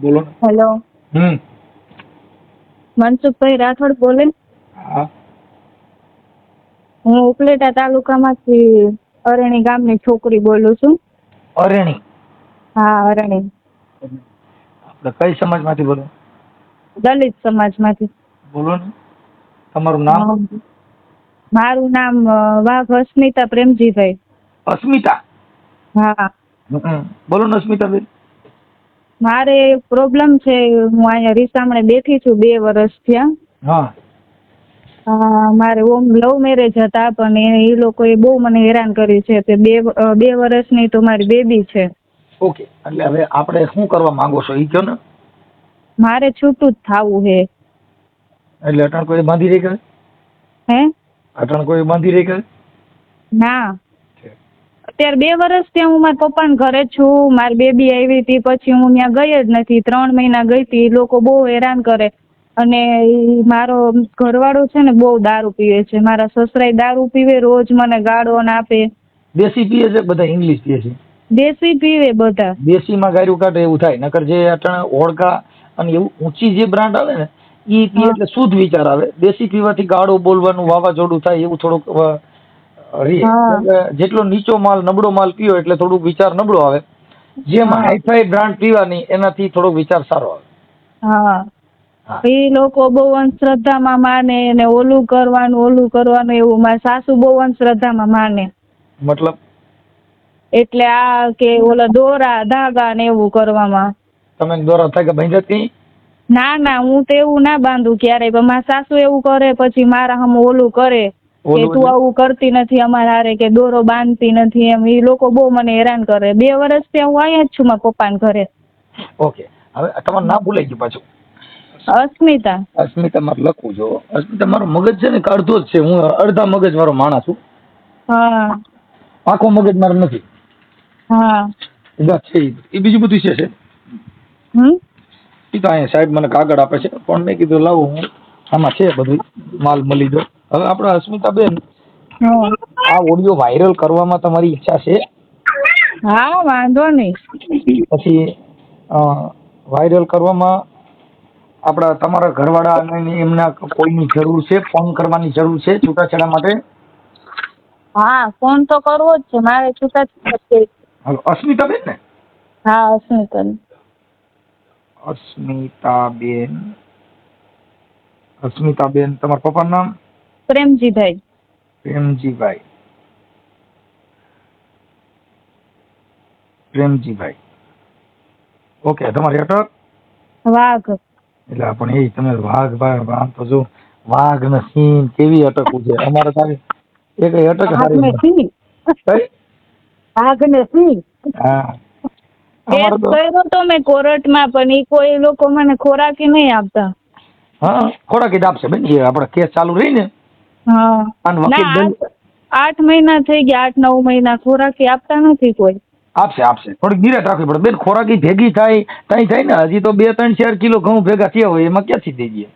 બોલો ને. હેલો, હમ. મનસુખભાઈ રાઠોડ બોલે. હા. હું ઉપલેટા તાલુકામાંથી અરણી ગામની છોકરી બોલું છું. અરેણી. હા, અરણી. આપણે કઈ સમાજમાંથી બોલો? દલિત સમાજમાંથી. બોલો ને. તમારું નામ? મારું નામ વાઘ અસ્મિતા પ્રેમજીભાઈ. અસ્મિતા. હા. બોલો ને અસ્મિતાબેન. મારે પ્રોબ્લેમ છે. હું અહીંયા રીસામણે બેઠી છું 2 વર્ષ થયા. હા. મારે ઓમ લવ મેરેજ હતા, પણ એ લોકોએ બહુ મને હેરાન કર્યું છે. તે 2 વર્ષની તો મારી બેબી છે. ઓકે, એટલે હવે આપણે શું કરવા માંગો છો એ કહો ને. મારે છૂટું જ થાવું છે. એટલે અટાણ કોઈ બાંધી રહી કરે? હે? અટાણ કોઈ બાંધી રહી કરે? ના, અત્યારે 2 વર્ષ ત્યાં હું મારા પપ્પાના ઘરે છું. મારી બેબી આવી હતી, પછી હું ત્યાં ગઈ જ નથી. 3 મહિના ગઈ હતી. એ લોકો બહુ હેરાન કરે. અને ઈ મારો ઘરવાળો છે ને બહુ દારૂ પીવે છે. મારા સસરાય દારૂ પીવે, રોજ મને ગાળો આપે. દેશી પીએ છે બધા ઇંગ્લિશ પીએ છે? દેશી પીવે બધા. દેશીમાં ગાયરું કાઢે એવું થાય. નકર જે અટાણે ઓળકા અને એવું ઊંચી જે બ્રાન્ડ આવે ને એ પીએ એટલે શુદ્ધ વિચાર આવે. દેશી પીવાથી ગાળો બોલવાનું વાવાઝોડું થાય એવું થોડુંક રે. જેટલો નીચો માલ નબળો માલ પીવો એટલે થોડુંક વિચાર નબળો આવે. જેમ હાઈફાઈ બ્રાન્ડ પીવાની એનાથી થોડોક વિચાર સારો આવે. હા. એ લોકો બહુ અંધશ્રદ્ધામાં માને ને ઓલું કરવાનું એવું. મારા સાસુ બહુ અંધશ્રદ્ધામાં માને. મતલબ? એટલે આ કે ઓલા દોરા ધાગા ને એવું કરવામાં. તમે દોરા થાય કે બાંધ્યા કઈ? ના, હું તો એવું ના બાંધું ક્યારેય. પણ મારા સાસુ એવું કરે, પછી મારા હમ ઓલું કરે કે તું આવું કરતી નથી અમારા હારે, કે દોરો બાંધતી નથી એમ. એ લોકો બહુ મને હેરાન કરે. 2 વર્ષથી હું અહીંયા જ છું મારા પપ્પાના ઘરે. ઓકે, હવે તમારું નામ ભૂલાઈ ગયું પાછું. અસ્મિતા. અસ્મિતા મારે લખવું જો. અસ્મિતા મારો મગજ છે ને અડધો જ છે. હું અડધા મગજ વાળો માણસ છું. હા. આખો મગજ મારો નથી. હા. છે એ બીજું બધું છે. એ તો અહીંયા સાહેબ મને કાગળ આપે છે, પણ મેં કીધું લાવો હું આમાં છે બધું માલ મળી દો. હવે આપણે અસ્મિતાબેન, આ ઓડિયો વાયરલ કરવામાં તમારી ઈચ્છા છે? હા, વાંધો નહીં. પછી વાયરલ કરવામાં આપણા તમારા ઘરવાળા અને એમના કોઈની જરૂર છે? ફોન કરવાની જરૂર છે છૂટાછેડા માટે? હા, ફોન તો કરવો જ છે મારે. છૂટાછેડા છે. અસ્મિતાબેન ને? હા, અસ્મિતાબેન. અસ્મિતાબેન તમારા પપ્પાનું નામ? પ્રેમજીભાઈ. પ્રેમજીભાઈ. ઓકે, તમારી અટક? વાઘ. એટલે પણ એ તમે વાઘ ભાઈ, આમ તો જો વાઘ ને સિંહ કેવી અટકવું છે. અમારે તારી એક અટક સારી કઈ. વાઘ ને સિંહ. હા. કેસ કર્યો તો મેં કોર્ટમાં, પણ ઈ કોઈ લોકો મને ખોરાકી નહીં આપતા. હા, ખોરાકી આપશે બેન. એ આપણે કેસ ચાલુ રહી ને. હા. ના, 8 મહિના થઈ ગયા. 8-9 મહિના ખોરાકી આપતા નથી કોઈ. આપશે થોડીક ધીરજ રાખવી પડે બેન. ખોરાકી ભેગી થાય ને. હજી તો 2-3-4 કિલો ઘઉં ભેગા થયા હોય એમાં ક્યાંથી દઈ દઈએ?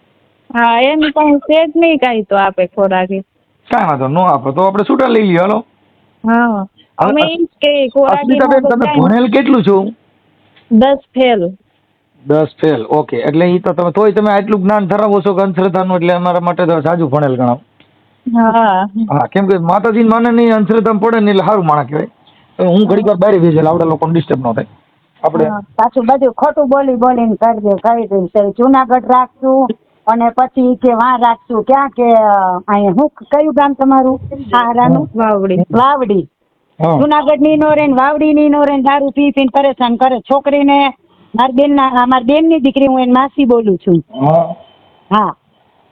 હા, એમ કઈ સેજ નહીં કાંઈ તો આપે ખોરાકી. કાંઈ વાંધો ન આપે તો આપણે છૂટા લઈ લઈએ. હાલો. હા, અમે એમ કે ખોરાકી તમે ભણેલ કેટલું છો? 10 ફેલ. 10 ફેલ. ઓકે, એટલે એ તો તોય તમે આટલું જ્ઞાન ધરાવો છો કે અંધશ્રદ્ધાનું, એટલે અમારા માટે તો સાજુ ભણેલ ગણાવ. હા, કેમ કે માતાજી માને નહીં, અંધશ્રદ્ધા પડે ને એટલે સારું માણસ કહેવાય. હું ઘડીક વાર બહાર ભેજેલ આવડે લોકોને ડિસ્ટર્બ ન થાય. આપણે પાછું બધું ખોટું બોલીને કરી દે. જુનાગઢ રાખશું અને પછી કે વાં રાખશું. ક્યાં કે અહીંયા હું કયું ગામ તમારું? હારાનું વાવડી. જુનાગઢ ની નો રે, વાવડી ની નો રે. દારૂ પીને પરેશાન કરે છોકરીને. મારી બેન ની દીકરી, હું એની માસી બોલું છું. હા,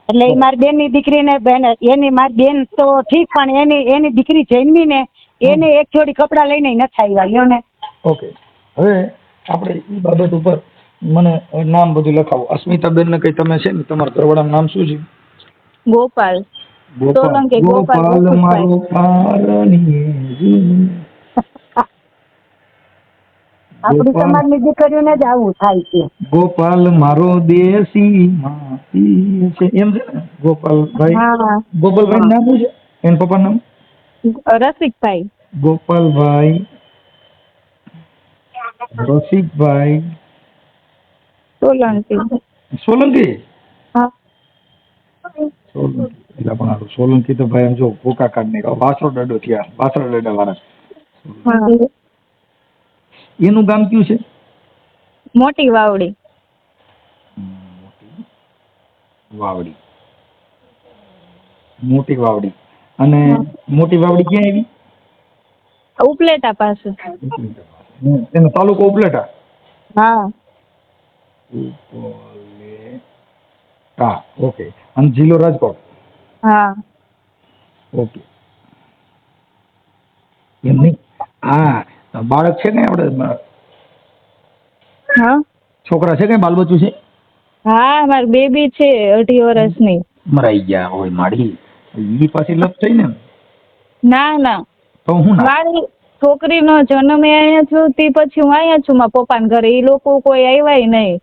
એટલે મારી બેન ની દીકરીને મારી બેન તો ઠીક, પણ એની દીકરી જન્મી ને એને એક જોડી કપડા લઈને નથી આવ્યા ને. ઓકે, હવે આપણે એ બાબત ઉપર મને નામ બધું લખાવો. અસ્મિતાબેન ને કઈ તમે છે ને, તમારા ઘરવાળાનું નામ શું છે? ગોપાલ. ગોપાલ મારો આપણી સમાજની દીકરીઓને જ આવું થાય છે. ગોપાલ મારો દેશી માસી છે એમ છે ને? ગોપાલભાઈ. ગોપાલભાઈ નામ શું છે? એના પપ્પાનું નામ? રસિકભાઈ. ગોપાલભાઈ, રસિકભાઈ સોલંકી. સોલંકી હા. સોલંકી એટલે પણ હારું. સોલંકી તો ભાઈ આમ જો ભૂકા કાઢ નહીં વાસરો ડડો થયા વાસરો ડડા વાળા. હા. એનું ગામ કયું છે? મોટી વાવડી. વાવડી. મોટી વાવડી. અને મોટી વાવડી ક્યાં આવી? ઉપલેટા પાસે. એનો તાલુકો ઉપલેટા. હા. ઉપલેટા ઓકે. અને જિલ્લો રાજકોટ. હા. ઓકે. એમ નહીં હા બાળક છે ને આપણે હા. છોકરા છે કે બાલ બચ્ચું છે? હા મારી બેબી છે 2.5 વર્ષની. મરાઈ ગયા હોય માડી ઈ પાછી લપ થઈ ને. ના ના તો હું ના મારી છોકરીનો જન્મ અહીંયા છું તે પછી હું અહીંયા છું મારા પપ્પાના ઘરે. એ લોકો કોઈ આવ્યા નહીં.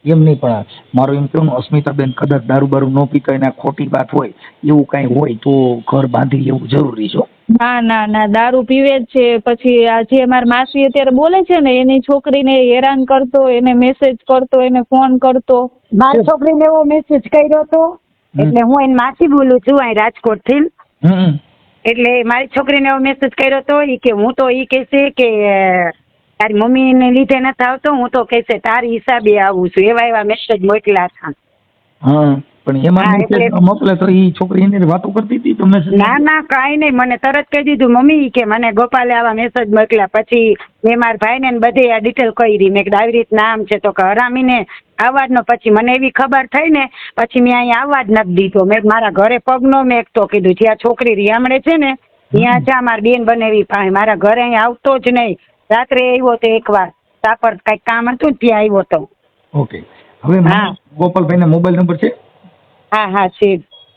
એમ નહીં પણ મારું એમ કેવું અસ્મિતાબેન કદાચ દારૂ બારૂ ન પીતા હોય ને ખોટી વાત હોય એવું કઈ હોય તો ઘર બાંધી લેવું જરૂરી છે. ના ના ના દારૂ પીવે જ છે. પછી આ જે મારી માસી અત્યારે બોલે છે ને એની છોકરીને હેરાન કરતો, એને મેસેજ કરતો, એને ફોન કરતો. મારી છોકરીને એવો મેસેજ કર્યો હતો એટલે હું એની માસી બોલું છું અહીં રાજકોટ થી. એટલે મારી છોકરીને એવો મેસેજ કર્યો હતો ઈ કે હું તો ઈ કહેશે કે તારી મમ્મીને લીધે નથી આવતો, હું તો કહેશે તારી હિસાબે આવું છું. એવા એવા મેસેજ મોકલ્યા હતા. હા પણ એમાં હા, મેસેજ એટલે- મોકલે તો ઈ છોકરી એની વાતો કરતી હતી તો મેસેજ ના ના કાંઈ નહીં, મને તરત કહી દીધું મમ્મી કે મને ગોપાલે આવા મેસેજ મોકલ્યા. પછી મેં મારા ભાઈને ને બધે આ ડિટેલ કરી. મેં કીધું આવી રીતના આમ છે તો કે હરામીને આવવા જ ન. પછી મને એવી ખબર થઈ ને પછી મેં અહીંયા આવવા જ નથી દીધો. મેં મારા ઘરે પગનો મેં એક તો કીધું જ્યાં છોકરી riયામણે છે ને ત્યાં જા મારી બેન બનેવી પાસે. મારા ઘરે અહીંયા આવતો જ નહીં. રાત્રે આવ્યો તો એકવાર સાપર કઈક કામ હતું ને ત્યાં આવ્યો તો. ઓકે હવે હા. ગોપાલભાઈ મોબાઈલ નંબર છે? હા હા છે.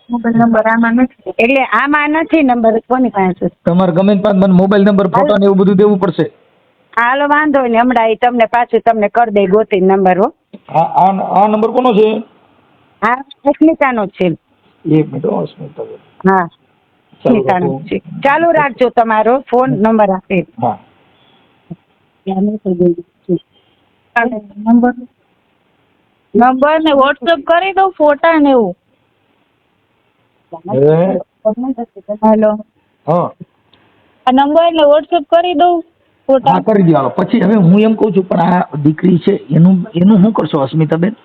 મોબાઈલ નંબર આમાં નથી. એટલે આમાં નથી નંબર. કોની પાસે છે? તમારે ગમે તે મને મોબાઈલ નંબર ફોટો ને એવું બધું દેવું પડશે. હાલો વાંધો નહીં, હમણાં ઈ તમને પાછું તમને કરી દઈ ગોતી નંબર. હો આ નંબર કોનો છે? હા અસ્મિતાનો જ છે. એક મિનિટ અસ્મિતાબેન. હા અસ્મિતાનો જ છે. ચાલુ રાખજો તમારો ફોન નંબર આપે. હા નંબર ને વોટ્સએપ કરી દઉં ફોટા ને એવું. હેલો હા આ નંબર ને વોટ્સએપ કરી દઉં ફોટા. હા કરી દો. પછી હવે હું એમ કહું છું પણ આ દીકરી છે એનું શું કરશો અસ્મિતાબેન?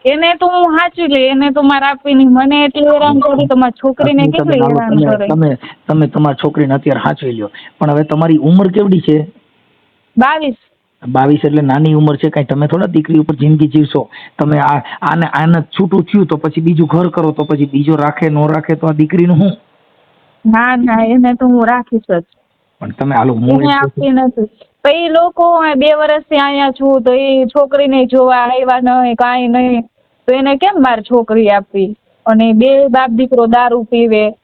એને તો હું સાચું લે. એને તો મારે આપીની. મને એટલી હેરાન કરી તો મારી છોકરીને કેટલી હેરાન કરે. તમે તમારી છોકરીને અત્યારે સાચવી લ્યો પણ હવે તમારી ઉંમર કેવડી છે? 22. 22 એટલે નાની ઉંમર છે. કઈ તમે થોડા દીકરી ઉપર જિંદગી જીવશો. તમે આને છૂટું થયું તો પછી બીજું ઘર કરો તો પછી બીજો રાખે ન રાખે તો આ દીકરીનું શું? ના ના એને તો હું રાખીશ જ. પણ તમે હાલો એને આપતી નથી. તો એ લોકો 2 વર્ષથી અહીંયા છું તો એ છોકરીને જોવા આવ્યા નહીં કાંઈ નહીં તો એને કેમ મારી છોકરી આપવી? અને 2 બાપ દીકરો દારૂ પીવે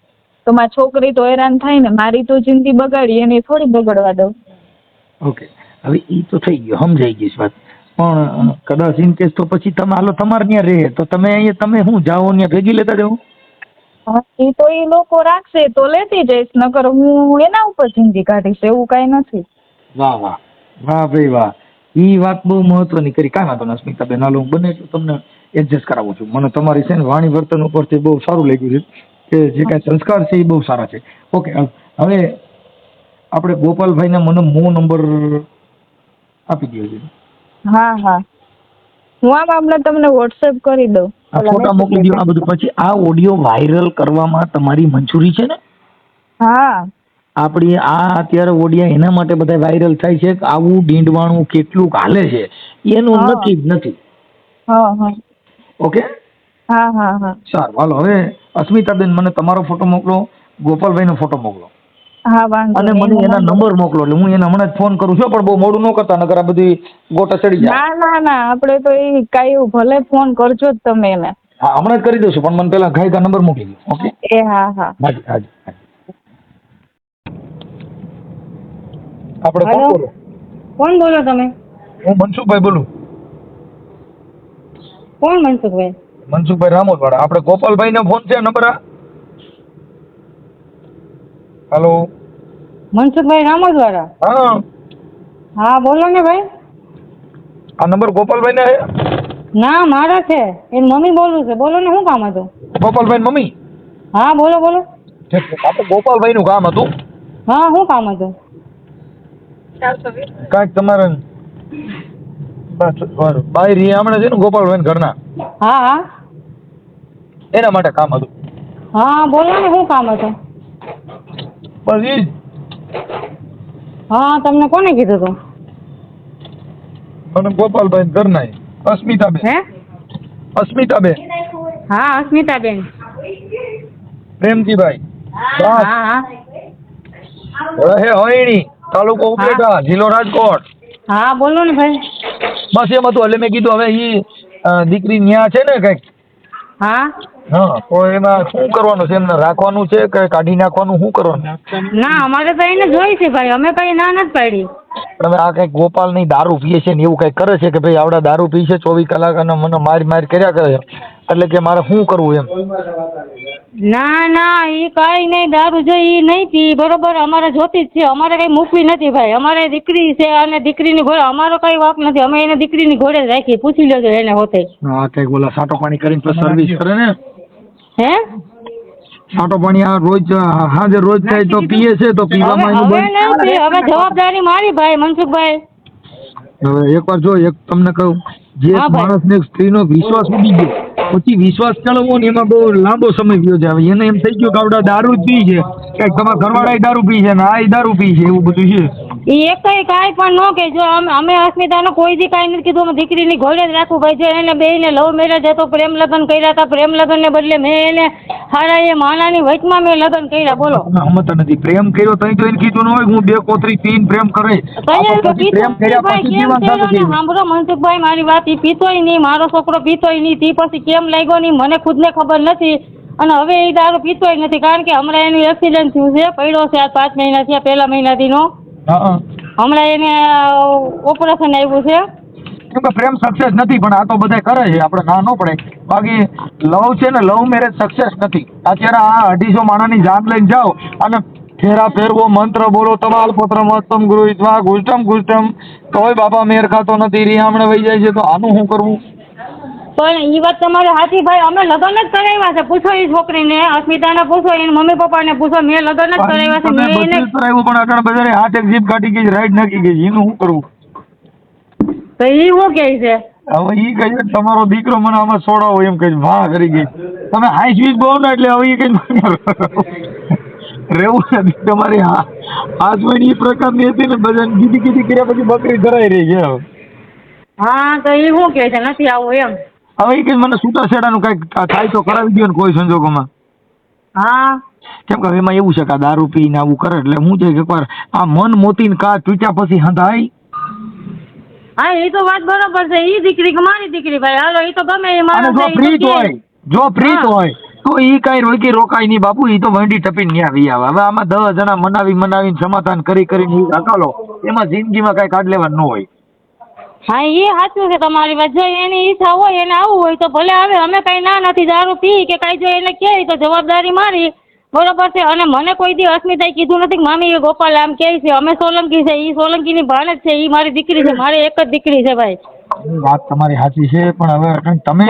તો મારી છોકરી તો હેરાન થાય ને. મારી તો જિંદગી બગાડી એની થોડી બગડવા દઉં. ઓકે હવે ઈ તો થઈ ગયું સમજાઈ ગઈ વાત. પણ કદાચ ઇન કેસ તો પછી તમે હાલો તમારે ત્યાં રહે તો તમે અહીંયા તમે શું જાઓ ત્યાં ભેગી લેતા જાઓ? એ તો એ લોકો રાખશે તો લેતી જઈશ નકર હું એના ઉપર જિંદગી કાઢીશ એવું કાંઈ નથી. વાહ વાહ વાહ ભાઈ વાહ. ઈ વાત બહુ મહત્વની કરી. કાંઈ વાંધો નહીં અસ્મિતાબેન હાલો હું બને એટલું તમને એડજસ્ટ કરાવું છું. મને તમારી છે ને વાણી વર્તન ઉપરથી બહુ સારું લાગ્યું છે કે જે કાંઈ સંસ્કાર છે એ બહુ સારા છે. ઓકે હવે આપણે ગોપાલભાઈને મને નંબર આપી દો છે. હા હા હું હમણાં તમને વોટ્સએપ કરી દઉં. આ ફોટા મોકલી દો. આ બધું પછી આ ઓડિયો વાયરલ કરવામાં તમારી મંજૂરી છે ને? હા આપણી આ અત્યારે ઓડિયા એના માટે બધા વાયરલ થાય છે કે આવું ડીંડવાણું કેટલું હાલે છે એનું નક્કી જ નથી. હા હા ઓકે હા હા હા સારું હાલો હવે અસ્મિતાબેન મને તમારો ફોટો મોકલો, ગોપાલભાઈનો ફોટો મોકલો હા વાંધો અને નહીં. મને એના નંબર મોકલો એટલે હું એને હમણાં જ ફોન કરું છું. પણ બહુ મોડું ન કરતા નકર આ બધી ગોટા ચડી જાય. ના ના ના આપણે તો એ કાંઈ એવું ભલે ફોન કરજો જ તમે એને. હા હમણાં જ કરી દઉં છું પણ મને પેલા ગાયકા નંબર મોકલી દો. ઓકે એ હા હા હાજી હાજી હાજી. આપણે કોણ હેલો. બોલો? કોણ બોલો તમે? હું મનસુખભાઈ બોલું. કોણ મનસુખભાઈ? મનસુખભાઈ રામોદવાડા. આપણે ગોપાલભાઈનો ફોન છે નંબર આ? હેલો મનસુખભાઈ રામોદવાડા? હા હા બોલો ને ભાઈ. આ નંબર ગોપાલભાઈનો છે? ના મારા છે એની મમ્મી બોલું છે. બોલો ને શું કામ હતું? ગોપાલભાઈ મમ્મી? હા બોલો બોલો. આપણે ગોપાલભાઈ નું કામ હતું. હા શું કામ હતું? કાંઈક તમારે બાઈ હમણાં છે ને ગોપાલભાઈ ઘરના, હા હા એના માટે કામ હતું. હા બોલો ને શું કામ હતું? બસ ઈ જ. હા તમને કોને કીધું તું? મને ગોપાલભાઈ ઘરના અસ્મિતાબેન. હે? અસ્મિતાબેન. હા અસ્મિતાબેન. પ્રેમજીભાઈ. હા હા રહે હોયણી, તાલુકો ઉપલેટા, જિલ્લો રાજકોટ. હા બોલો ને ભાઈ. બસ એમ હતું એટલે મેં કીધું હવે ઈ દીકરી ન્યા છે ને કઈક. હા હા તો એમાં શું કરવાનું છે? એમને રાખવાનું છે કે કાઢી નાખવાનું, શું કરવાનું? ના અમારે તો એને જોઈ છે ભાઈ, અમે કઈ ના નથી પાડી. પણ હવે આ કઈક ગોપાલ ની દારૂ પીએ છે ને એવું કઈક કરે છે કે ભાઈ આવડા દારૂ પી છે 24 કલાક અને મને માર કર્યા કરે છે, એટલે કે મારે શું કરવું એમ? ના ના ઈ કઈ નહીં, દારૂ જો ઈ નહીં પી બરોબર, અમારે જોતી જ છે, અમારે કઈ મૂકવી નથી ભાઈ, અમારે દીકરી છે અને દીકરીની ઘોડે અમારો કઈ વાંક નથી, અમે એને દીકરીની ઘોડે જ રાખી, પૂછી લેજો એને હોતે. હા કઈક બોલા સાટો પાણી કરીને પછી સર્વિસ કરે ને. હે સાટો પાણી આ રોજ હાજર રોજ થાય તો પીએ છે તો પીવામાં એનું હવે બંધ. નહીં પી, હવે જવાબદારી મારી ભાઈ મનસુખભાઈ. હવે એકવાર જો એક તમને કહું, જે હા ભાઈ. માણસને સ્ત્રીનો વિશ્વાસ ઉડી ગયો પછી વિશ્વાસ કેળવવો ને એમાં બહુ લાંબો સમય ગયો છે. હવે એને એમ થઈ ગયું કે આવડા દારૂ જ પી છે, કે તમારા ઘરવાળા દારૂ પી છે ને આ દારૂ પી છે, એવું બધું છે. ઈ એક કાંઈ પણ ન કે જો અમે અસ્મિતાનો કોઈ દી કાંઈ નથી કીધું, અમે દીકરીની ઘોડે જ રાખું ભાઈ. જો એને બેયને લવ મેરેજ હતો, પ્રેમ લગ્ન કર્યા હતા, પ્રેમ લગ્નને બદલે મેં એને હારા એ માનાની વચમાં મેં લગ્ન કર્યા. બોલો હમત નથી પ્રેમ કર્યો તઈ તો એને કીધું ન હોય હું 2 કોતરી પીને પ્રેમ કરે. પ્રેમ કર્યા પછી જીવન સારું થયું. સાંભળો મનસુખભાઈ મારી વાત, ઈ પીતોય નહીં, મારો છોકરો પીતોય નહીં, તી પછી કેમ લાગ્યો નહીં મને ખુદને ખબર નથી. અને હવે એ દારૂ પીતોય નથી, કારણ કે હમણાં એનું એક્સિડન્ટ થયું છે, પડ્યો છે આ 5 મહિના થયા, પહેલા મહિનાથી નો. હમણાં એને ઓપરેશન આવ્યું છે. કેમ કે પ્રેમ સક્સેસ નથી, પણ આ તો બધા કરે છે, આપણે ના ન પડે. બાકી લવ છે ને, લવ મેરેજ સક્સેસ નથી. અત્યારે આ 250 માણસની જાન લઈને જાઓ અને ફેરા ફેરવો, મંત્ર બોલો, તમાલ પત્ર મસ્તમ ગૃહિત્વા ગુષ્ટમ ગુષ્ટમ, તોય બાપા મેર ખાતો નથી, રીહામણે વહી જાય છે, તો આનું શું કરવું? પણ એ વાત તમારે સાચી ભાઈ, અમે લગ્ન જ કરાવ્યા છે. પૂછો એ છોકરીને, અસ્મિતાને પૂછો, એને મમ્મી પપ્પાને પૂછો, મેં લગ્ન જ કરાવ્યા છે. મેં એને કરાવ્યું પણ અટણ બજારે હાથ એક જીપ કાઢી ગઈ, રાઈડ નાખી ગઈ, એનું શું કરવું? તો એ શું કહે છે? હવે ઈ કહે તમારો દીકરો મને આમાં છોડાવો એમ કહે, વાહ કરી ગઈ તમે હાઈ સ્વીચ બહુ ને, એટલે હવે એ કઈ રહેવું નથી તમારી. આજવાની એ પ્રકારની હતી ને, બધાને કીધી કીધી કર્યા પછી બકરી ધરાઈ રહી છે. હા તો એ શું કહે છે નથી આવું એમ? હવે એ કઈ મને છૂટાછેડાનું કઈક થાય તો કરાવી દો ને કોઈ સંજોગોમાં. હા કેમ કે એમાં એવું છે કે આ દારૂ પીને આવું કરે એટલે હું છે કે એકવાર આ મન મોતીને કા તૂટ્યા પછી હંધાય. હા એ તો વાત બરોબર છે. ઈ દીકરી કે મારી દીકરી ભાઈ, હાલો એ તો ગમે એ અને માણસ જો પ્રીત હોય, જો પ્રીત હા. હોય તો ઈ કઈ રોકી રોકાય નહીં બાપુ, ઈ તો વંડી ટપીને ન્યા વી આવે. હવે આમાં 10 જણા મનાવીને સમાધાન કરીને હકાલો, એમાં જિંદગીમાં કઈ કાઢ લેવાનું ન હોય. હા એ સાચું છે તમારી વાત. જો એની ઈચ્છા હોય, એને આવવું હોય તો ભલે આવે, અમે કઈ ના નથી. દારૂ પી કે કઈ જો એને કહે તો જવાબદારી મારી, બરોબર છે. અને મને કોઈ દી અસ્મિતાએ કીધું નથી કે મામી ગોપાલ આમ કહે છે, અમે સોલંકી છે, ઈ સોલંકીની ભાણ જ છે, ઈ મારી દીકરી છે, મારે એક જ દીકરી છે ભાઈ. વાત તમારી સાચી છે, પણ હવે તમે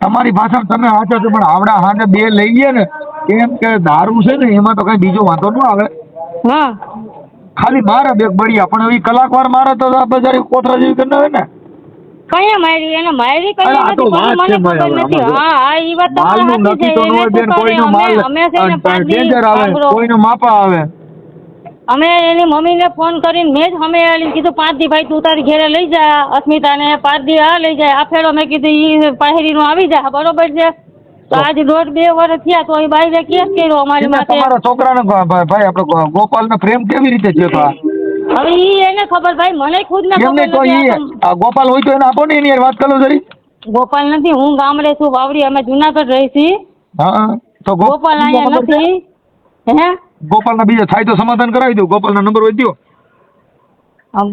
તમારી ભાષામાં તમે સાચા છો, પણ આવડા હાથે 2 લઈએ ને, કેમ કે દારૂ છે ને એમાં તો કઈ બીજો વાંધો ન આવે. હા ખાલી મારે 2 બળિયા, પણ હવે કલાકવાર મારે તો આ બજારી કોથરા જેવી કરી નાખે ને. કયા મારી એને મારી કઈ અરે આ તો નથી, વાત મને છે ભાઈ, ખબર નથી. હવે હા હા ઈ વાત તમારી માલનું સાચી નક્કી છે. તો ન હોય એને બેન, શું કરે, કોઈનું માલ અમે છે ને 5 દી ડેન્જર આવે, સાંભળો, કોઈનું માપા આવે. અમે એની મમ્મીને ફોન કરીને મેં જ અમે એને કીધું 5 દી ભાઈ તું તારી ઘેરે લઈ જા અસ્મિતાને, 5 દી આ લઈ જાય. આ ફેરો મેં કીધું ઈ પહેરીનું આવી જાય, બરોબર છે. તો આજે 1.5-2 વર્ષ થયા તો એ બાઈને કેસ કર્યો અમારી માથે. તમારા છોકરાને ભાઈ આપણે ગોપાલનો પ્રેમ કેવી રીતે થયો તો? હવે ઈ એને ખબર ભાઈ, મને ખુદ ને કેમ ખબર નહીં તો નથી. આ ગોપાલ હોય તો એને આપો ને, એની હારે વાત કરો જરી. ગોપાલ નથી, હું ગામડે છું વાવડી, અમે જુનાગઢ રહી છીએ. હા તો ગોપાલ અહીંયા નથી. હે ગોપાલના બીજા થાય તો સમાધાન કરાવી દઉં. ગોપાલના નંબર હોય દો.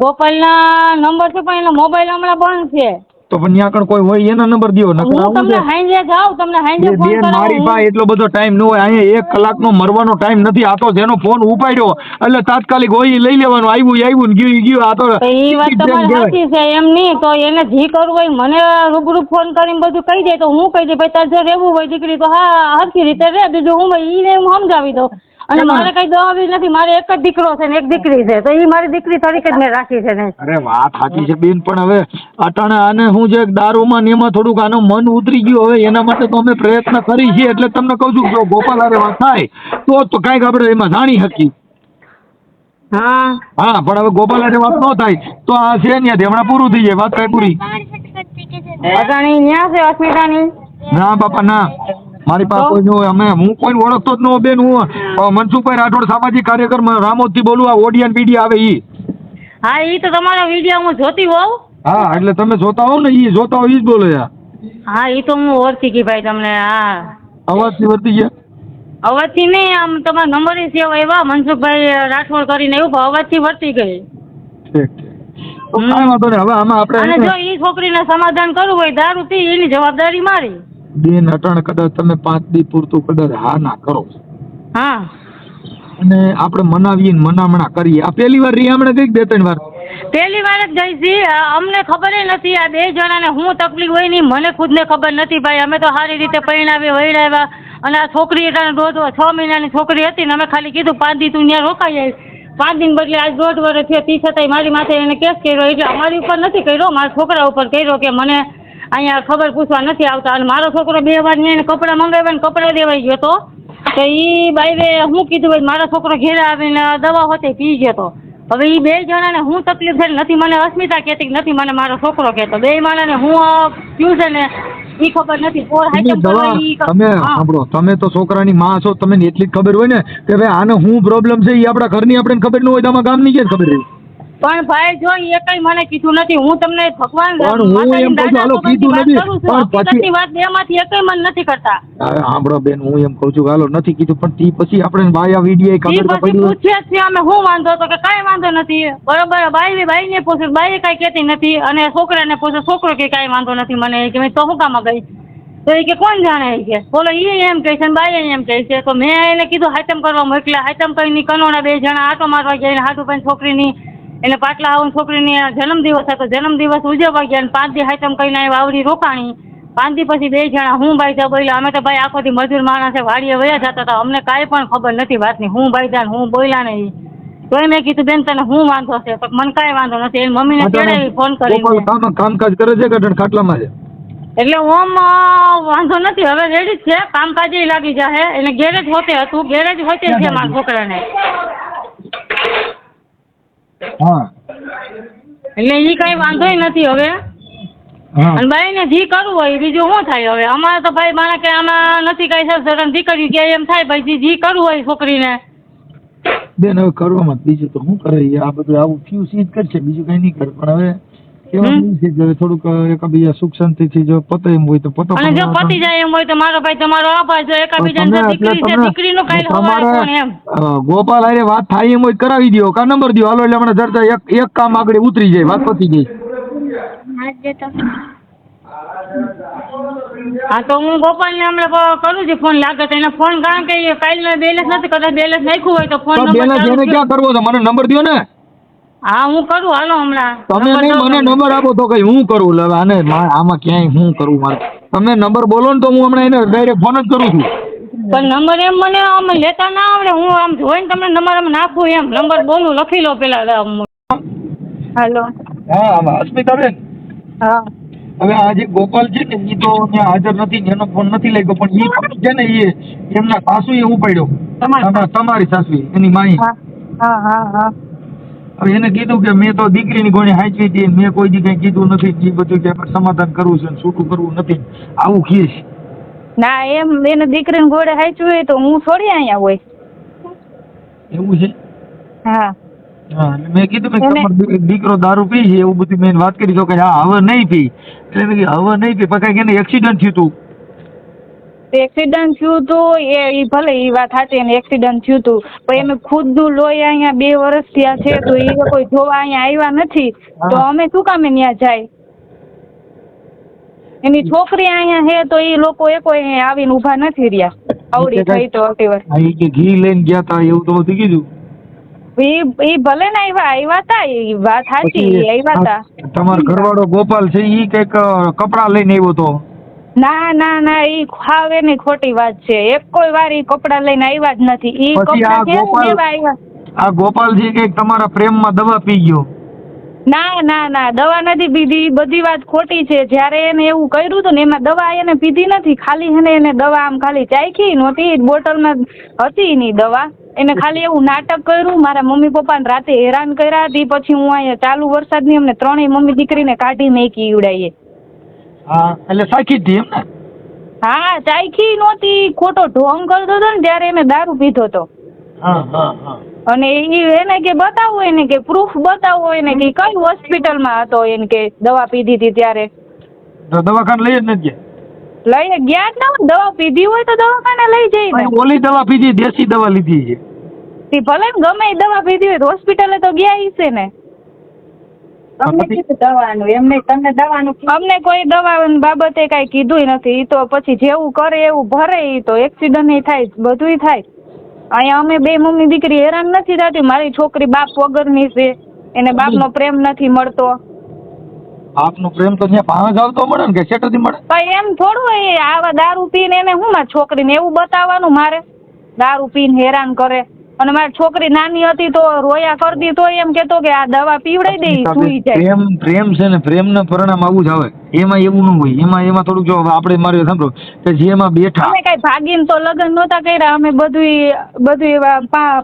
ગોપાલના નંબર છે પણ એનો મોબાઈલ હમણાં બંધ છે. તો પણ ત્યાં આગળ કોઈ હોય એના નંબર દ્યો. હું તમને હાંજે જાઉં, તમને હાંજે ફોન કરાવું. મારી પાસે એટલો બધો ટાઈમ ન હોય. અહીંયા 1 કલાકનો મરવાનો ટાઈમ નથી. આ તો જેનો ફોન ઉપાડ્યો એટલે તાત્કાલિક હોય લઈ લેવાનું. આવ્યું ને ગયું. આ તો એ વાત તમારી સાચી છે. એમ નહીં તો એને જી કરવું હોય મને રૂબરૂ ફોન કરીને બધું કહી દે તો હું કહી દે ભાઈ તારે જો રહેવું હોય દીકરી તો હા હરખી રીતે રહે. બીજું હું એને હું સમજાવી દઉં. અને મારે કઈ દવાવી નથી. મારે એક જ દીકરો છે ને એક દીકરી છે, તો એ મારી દીકરી તરીકે જ મેં રાખી છે ને. અરે વાત સાચી છે બેન, પણ હવે અટાણે આને હું જે દારૂમાં ને એમાં થોડુંક આનું મન ઉતરી ગયું. હવે એના માટે તો અમે પ્રયત્ન કરી છીએ. એટલે તમને કહું છું જો ગોપાલ હારે વાત થાય તો કાંઈક આપણે એમાં જાણી શકીએ. હા પણ હવે ગોપાલ હારે વાત ન થાય તો આ છે ત્યાં હમણાં પૂરું થઈ જાય. વાત કઈ પૂરી અટાણી ન્યા છે અસ્મિતાની? ના બાપા ના, મારી પાસે કોઈ ન હોય. હું કોઈને ઓળખતો જ ન હોય બેન. હું મનસુખભાઈ રાઠોડ, સામાજિક કાર્યકર, રામોદ થી બોલું. આ ઓડિયન બીડી આવે ઈ. હા ઈ તો તમારા વિડીયો હું જોતી હોઉં. હા એટલે તમે જોતા હોવ ને, ઈ જોતા હોય ઈ જ બોલે. હા ઈ તો હું ઓળખી ગઈ ભાઈ તમને. હા અવાજથી વર્તી ગયા? અવાજથી નહીં, આમ તમારો નંબર સેવ આવ્યા મનસુખભાઈ રાઠોડ કરીને એવું, અવાજથી વર્તી ગઈ. ઠીક કાંઈ વાંધો નહીં. હવે આમાં આપણે અને જો ઈ છોકરીને સમાધાન કરવું હોય દારૂ પી એની જવાબદારી મારી. બેન અટાણ કદાચ તમે 5 દી પૂરતું કદાચ હા ના કરો હા અને આપણે મનાવીએ મનામણા કરીએ. આ પહેલી વાર રહી હમણાં કઈક 2-3 વાર? પહેલી વાર જ ગઈ છે. અમને ખબર નથી આ 2 જણાને હું તકલીફ હોય ની મને ખુદને ખબર નથી ભાઈ. અમે તો સારી રીતે પરિણામે વૈરાવ્યા અને આ છોકરી એટલે 6 મહિનાની છોકરી હતી ને અમે ખાલી કીધું 5 દી તું ત્યાં રોકાઈ જાય. 5 દિન બદલે આજ 1.5 વર્ષ થયો. તી છતાંય મારી માથે એને કેસ કર્યો. એટલે અમારી ઉપર નથી કર્યો, મારા છોકરા ઉપર કર્યો કે મને અહીંયા ખબર પૂછવા નથી આવતા. અને મારો છોકરો 2 વાર એને કપડાં મંગાવ્યા ને કપડાં દેવાઈ ગયો તો એ બાઈને હું કીધું ભાઈ મારો છોકરો ઘેરે આવીને દવા હોતે પી ગયો તો. હવે એ 2 જણાને હું તકલીફ છે નથી મને અસ્મિતા કહેતી, નથી મને મારો છોકરો કહેતો. 2 માણસને હું પીવું છે ને એ ખબર નથી. તમે સાંભળો, તમે તો છોકરાની માં છો, તમને એટલી જ ખબર હોય ને કે ભાઈ આને શું પ્રોબ્લેમ છે. એ આપણા ઘરની આપણે ખબર ન હોય તો આમાં ગામની ક્યાં ખબર રહી? પણ ભાઈ જો એ કઈ મને કીધું નથી. હું તમને ભગવાન હું એમ કહું છું હાલો કીધું નથી પણ પછી વાત 2 માંથી એકય મન નથી કરતા. સાંભળો બેન હું એમ કહું છું હાલો નથી કીધું પણ તી પછી આપણે બાયા વિડીયો ખબર તો પડી પૂછ્યા છે અમે હું વાંધો તો કે કાંઈ વાંધો નથી બરોબર. બાઈને પૂછ્યું બાઈ કઈ કહેતી નથી અને છોકરાને પૂછ્યું છોકરો કે કાંઈ વાંધો નથી મને કે તો હું કામ ગઈ તો એ કે કોણ જાણે કે બોલો એ એમ કહે છે બાઈ એમ કહે છે. તો મેં એને કીધું હાઈટમ કરવા મોકલ્યા. હાઈટમ કરીને કનોડા 2 જણા આટો મારવા ગયા. એને હાટુભાઈ છોકરીની એટલે પાટલા આવું છોકરીની જન્મદિવસ હતો. જન્મદિવસ ઉજવવા ગયા અને 5 દી હાઈટમ કરીને વાવડી રોકાણી. 5 દી પછી 2 જણા હું બાઈ જા બોલ્યા. અમે તો ભાઈ આખો દી મજૂર માણસે વાડીએ વયા જતા હતા. અમને કાંઈ પણ ખબર નથી વાતની. હું બાઈ જા હું બોલ્યા નહીં. તોય મેં કીધું બેન તને હું વાંધો છે તો મને કાંઈ વાંધો નથી. એની મમ્મીને તેડાવી ફોન કરી કામકાજ કરે છે કે ખાટલામાં છે? એટલે ઓમ વાંધો નથી. હવે રેડી જ છે. કામકાજે લાગી જાય. એને ગેરેજ હોતે હતું. ગેરેજ હોતે છે મારા છોકરાને. હા એટલે ઈ કઈ વાંધો નથી હવે. અને ભાઈ ને જી કરવું હોય બીજું શું થાય હવે. અમારે તો ભાઈ મારા કે આમાં નથી કઈ સર દીકરી કે એમ થાય ભાઈ જી કરવું હોય છોકરીને. બેન હવે કરવામાં બીજું તો શું કરે. આ બધું આવું થયું સીધ કરશે બીજું કઈ નહીં કરે. પણ હવે કેવું છે કે થોડુંક એકબીજા સુખ શાંતિથી જો પતે એમ હોય તો પતો. અને જો પતી જાય એમ હોય તો મારો ભાઈ તમારો આભાર. જો એકબીજાને દીકરી છે દીકરીનો કઈ હોવાનું એમ ગોપાલ હારે વાત થાય એમ હોય કરાવી દો કા નંબર દો હાલો. એટલે હમણાં જરતા એક કામ આગળ ઉતરી જાય વાત પતી ગઈ. હા તો હું ગોપાલને હમણાં કરું છું ફોન લાગે તો એને ફોન. કારણ કે કાલનો બેલેન્સ નથી કદાચ બેલેન્સ નાખ્યું હોય તો ફોન બેલેન્સ એને ક્યાં કરવો તો મને નંબર દો ને. હા હું કરું હાલો હમણાં. તમે નહીં મને નંબર આપો તો કઈ હું કરું. હવે આને આમાં ક્યાંય હું કરું મારે. તમે નંબર બોલો ને તો હું હમણાં એને ડાયરેક્ટ ફોન જ કરું છું. પણ નંબર એમ મને આમ લેતા ના આવડે. હું આમ જોઈને તમને નંબર આમ નાખું એમ. નંબર બોલું લખી લો પેલા. હાલો હા અસ્મિતાબેન. હા હવે આજે ગોપાલ છે ને એ તો ત્યાં હાજર નથી ને એનો ફોન નથી લાગ્યો. પણ એ છે ને એ એમના સાસુ એ ઉપાડ્યો. તમારી સાસુ એની માઈ. હા હા હા હવે એને કીધું કે મેં તો દીકરીની ગોણે હાંચવી હતી. મેં કોઈ દી કઈ કીધું નથી. એ બધું કે સમાધાન કરવું છે છૂટું કરવું નથી આવું કહે છે. ના એમ એને દીકરીને ગોળે હાંચવું હોય તો હું થોડી અહીંયા હોય. એવું છે? હા હા મેં કીધું કે તમારો દીકરો દારૂ પી છે એવું બધું મેં વાત કરી તો કે હા હવે નહીં પી. એટલે મેં કીધું હવે નહીં પી. પણ એને એક્સિડન્ટ થયું હતું. એક્સિડન્ટ થયું હતું એ ભલે એ વાત સાચી એને એક્સિડન્ટ થયું હતું પણ એમે ખુદનું લોહી અહીંયા 2 વર્ષ થયા છે તો એ કોઈ જોવા અહીંયા આવ્યા નથી તો અમે શું કામે ત્યાં જાય. એની છોકરી અહીંયા હે તો એ લોકો એકોય અહીંયા આવીને ઊભા નથી રહ્યા. આવડી થઈ તો અઢી વર્ષ. આ ઈ કે ઘી લઈને ગયા તા એવું તો બધું કીધું. ઈ ભલે ને આવ્યા તા, ઈ વાત સાચી, આવ્યા તા. તમારો ઘરવાળો ગોપાલ છે ઈ કઈક કપડા લઈને આવ્યો તો? ના ના ના, ઈ ખાવ એની ખોટી વાત છે. એક કોઈ વાર ઈ કપડા લઈને આવ્યા જ નથી. ઈ કપડા કેમ લેવા આવ્યા? આ ગોપાલજી કઈક તમારા પ્રેમમાં દવા પી ગયો. ના ના ના, દવા નથી પીધી. બધી વાત ખોટી છે. જ્યારે એને એવું કર્યું હતું ને એમાં દવા એને પીધી નથી. ખાલી એને દવા આમ ખાલી ચાખી નહોતી, બોટલમાં હતી ની દવા. એને ખાલી એવું નાટક કર્યું. મારા મમ્મી પપ્પાને રાતે હેરાન કર્યા હતી. પછી હું અહીંયા ચાલુ વરસાદની અમને ત્રણેય મમ્મી દીકરીને કાઢી મેકી ઉડાઈએ. હા, એટલે સાચી જ એમ ને? હા, ચાખી નહોતી, ખોટો ઢોંગ કરતો હતો ને ત્યારે એને દારૂ પીધો હતો. હા હા હા. અને એને કે બતાવો, એને કે પ્રૂફ બતાવો, એને કે કઈ હોસ્પિટલમાં હતો, એને કે દવા પીધી હતી ત્યારે. તો દવાખાને લઈ જ નથી ગયા? લઈ ગયા જ ના. દવા પીધી હોય તો દવાખાને લઈ જઈ ને. ઓલી દવા પીધી, દેશી દવા લીધી છે. તે ભલે ને ગમે એ દવા પીધી હોય હોસ્પિટલે તો ગયા હશે ને. તમને કીધું દવાનું, એમને તમને દવાનું અમને કોઈ દવા બાબતે કઈ કીધું નથી. ઈ તો પછી જેવું કરે એવું ભરે. ઈ તો એક્સિડન્ટ થાય, બધુંય થાય. અહીંયા અમે બે મમ્મી દીકરી હેરાન નથી થતી. મારી છોકરી બાપ વગરની છે, એને બાપનો પ્રેમ નથી મળતો. બાપનો પ્રેમ તો ત્યાં પાંચ આવતો મળે ને કે શેટરથી મળે? પણ એમ થોડું હોય આવા દારૂ પીને એને હું મારી છોકરીને એવું બતાવવાનું મારે? દારૂ પીને હેરાન કરે. અને મારી છોકરી નાની હતી તો રોયા કરતી તો એમ કેતો કે આ દવા પીવડાઈ દે સુઈ જાય. પ્રેમ છે ને, પ્રેમના પરિણામ આવું જ આવે. એમાં એવું ન હોય. એમાં થોડુંક જો આપણે મારે સાંભળો કે જેમાં બેઠા અમે કઈ ભાગીને તો લગ્ન નહોતા કર્યા. અમે બધું એવા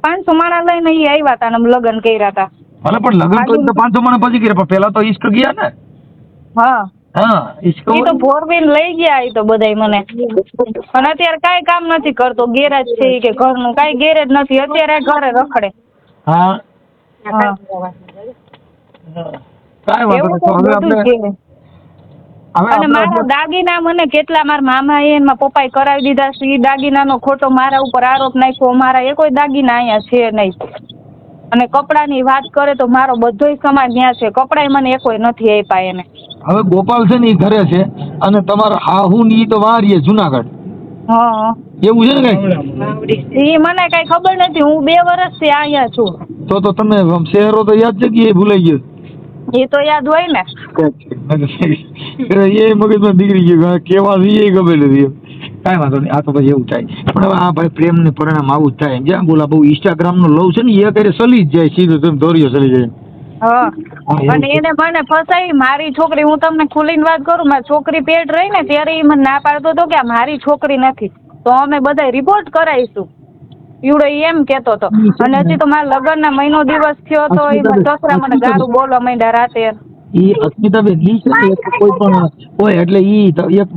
500 માણસ લઈને ઈ આવ્યા હતા ને લગ્ન કર્યા હતા. ભલે પણ લગ્ન તો 500 માણસ પછી કર્યા, પણ પેલા તો ઈશ્ક ગયા ને. હા હા, ઈશ્ક ઈ તો ભોરવીને લઈ ગયા. ઈ તો બધાય મને. અને અત્યારે કાંઈ કામ નથી કરતો. ગેરેજ છે કે ઘરનું કાંઈ ગેરેજ નથી. અત્યારે ઘરે રખડે. હા, કાંઈ વાંધો નહીં. તો હવે આપણે અને મારા દાગીના મને કેટલા મારા મામા એ મારા પપ્પાએ કરાવી દીધા છે. ઈ દાગીનાનો ખોટો મારા ઉપર આરોપ નાખ્યો. મારા એ કોઈ દાગીના અહીંયા છે નહીં. અને કપડાની વાત કરે તો મારો બધોય સમાજ ત્યાં છે. કપડાય મને એકોય નથી આપ્યા એને. હવે ગોપાલ છે ને ઈ ઘરે છે અને તમારા હાહુ ની તો વારીએ જુનાગઢ. હા, એવું છે ને કઈ? ઈ મને કઈ ખબર નથી. હું 2 વર્ષથી અહીંયા છું. તો તમે શહેરો તો યાદ છે કે એ ભૂલાઈ ગયો? એ તો યાદ હોય ને. એ મગજમાં દીકરી ગયો કેવા એ ગમે નથી. કાંઈ વાંધો નહીં. આ તો પછી એવું થાય. પણ હવે આ ભાઈ પ્રેમ ને પરિણામ આવું જ થાય. જ્યાં બોલા બહુ ઇન્સ્ટાગ્રામ નો લવ છે ને એ કરે સલી જ જાય સીધો. તમે દોરીઓ સલી જાય. હા, અને એને મને ફસાવી. મારી છોકરી, હું તમને ખુલીને વાત કરું, મારી છોકરી પેટ રહી ને ત્યારે એ મને ના પાડતો હતો કે આ મારી છોકરી નથી, તો અમે બધા રિપોર્ટ કરાવીશું. ઈવડો એમ કેતો હતો. અને હજી તો મારા લગ્નના મહિનો દિવસ થયો તો એ સસરા મને ગારું બોલવા માંડ્યા રાતે. ઈ અસ્મિતાબેન ઈ છે ને કોઈ પણ હોય એટલે ઈ એક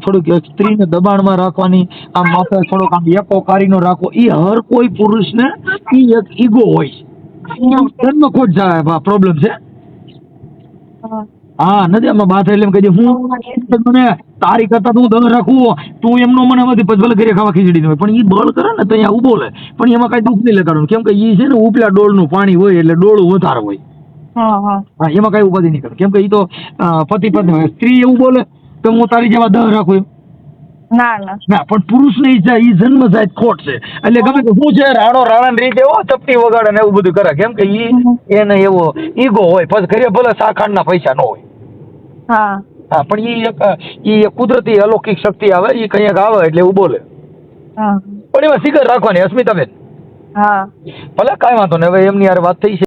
થોડુંક સ્ત્રીને દબાણમાં રાખવાની, આમ માથે થોડોક આમ એકોકારીનો રાખવો, ઈ હર કોઈ પુરુષને ઈ એક ઈગો હોય. જન્મખોટ જાય પ્રોબ્લેમ છે. હા, નથી આમાં બાથ એટલે એમ કહી દે હું મને તારી કરતા તું દર રાખવું, તું એમનો મને નથી પછી ભલે ઘરે ખાવા ખીચડી હોય, પણ ઈ બળ કરે ને તો અહીંયા ઉભો લે. પણ એમાં કઈ દુઃખ નહીં લગાડવાનું, કેમ કે ઈ છે ને ઉપલા ડોળનું પાણી હોય એટલે ડોળું વધારે હોય. હા, એમાં કઈ ઉપાધિ નહીં કરે. કેમ કે ઈ તો પતિ પત્ની સ્ત્રી એવું બોલે તો હું તારી જેવા દર રાખું એમ ના. પણ પુરુષ ને ઈ જન્મ જાય ખોટ છે. એટલે ગમે કે હું છે રાણો રાણા રીતે એવો ચપટી વગાડે ને એવું બધું કરે. કેમ કે ઈ એને એવો ઈગો હોય. પછી ઘરે ભલે શાખાંડના પૈસા ન હોય. હા, પણ ઈ કુદરતી અલૌકિક શક્તિ આવે. ઈ કંઈક આવે એટલે એવું બોલે. પણ એમાં શિખર રાખવાની. અસ્મિતાબેન, ભલે કાંઈ વાંધો નહીં. હવે એમની યાર વાત થઈ છે.